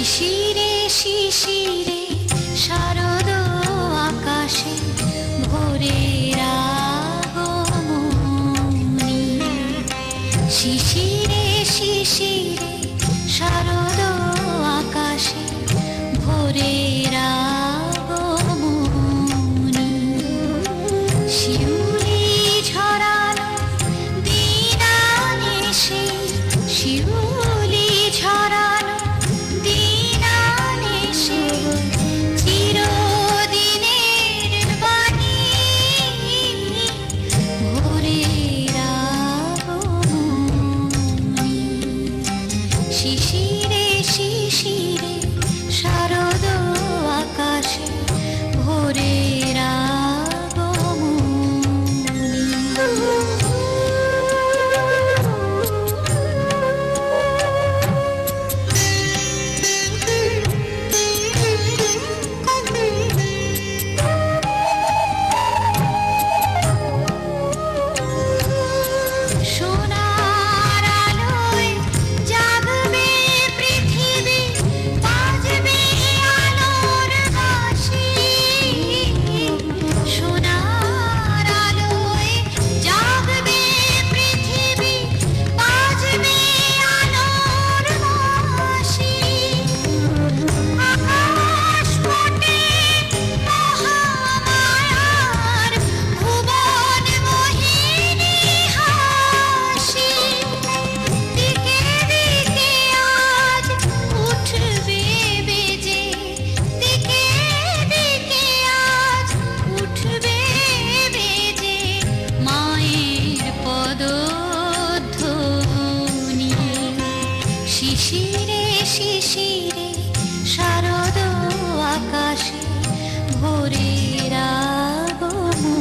শিশিরে শিশিরে শারদ আকাশে ভোরের আগমনী। শিশিরে শিশিরে শারদ আকাশে ভোরের আগমনী। শিউলি ঝরানো দিন আনেছে, শিউলি ঝরানো দিন আনেছে, চিরদিনের বাণী ভোরের আগমনী। শিশিরে শিশিরে শারদ আকাশে ভোরের সোনার আলোয় জাগবে পৃথিবী, বাজবে আলোর বাঁশি। সোনার আলোয় জাগবে পৃথিবী, বাজবে আলোর বাঁশি। আকাশ পটে মহামায়ার ভুবন মোহিনী হাসি। দিকে দিকে আজ উঠবে বেজে, দিকে দিকে আজ উঠবে বেজে মায়ের পদধ্বনি। শিশিরে শিশিরে শারদ আকাশে ভোরের আগমনী।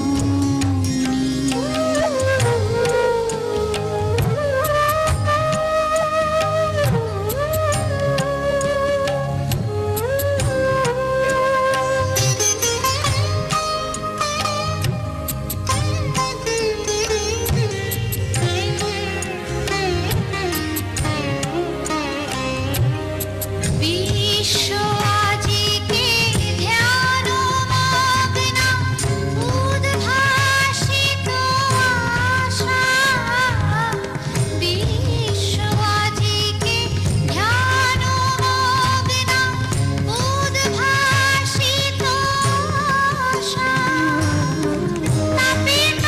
বিশ্ব আজিকে ধ্যান মগ্ন, উদ্ভাসিত আশা। বিশ্ব আজিকে ধ্যান মগ্ন, উদ্ভাসিত আশা। তাপিত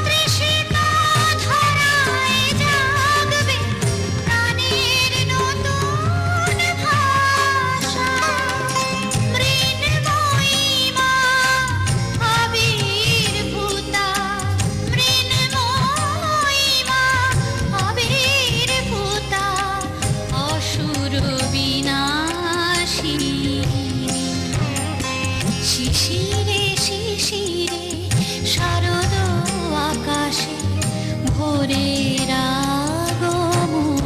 তৃষিত ধরায় জাগবে প্রাণের নতুন ভাষা। মৃন্ময়ী মা আবির্ভূতা, মৃন্ময়ী মা আবির্ভূতা, অসুর বিনাশিনী। শিশিরে শিশিরে শারদ আকাশে ভোরের আগমনী।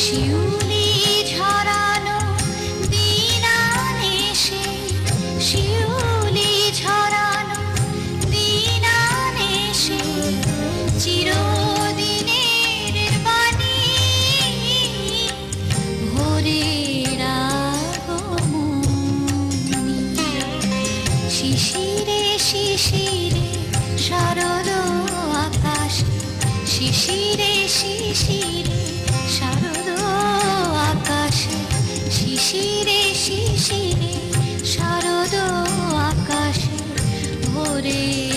শিউলি ঝরানো দিন আনেছে, শিউলি ঝরানো দিন আনেছে, চিরদিনের বাণী ভোরের আগমনী। শিশিরে শিশিরে শারদ আকাশে, শিশিরে শিশিরে শারদ আকাশে, শিশিরে শিশিরে শারদ আকাশে ভোরের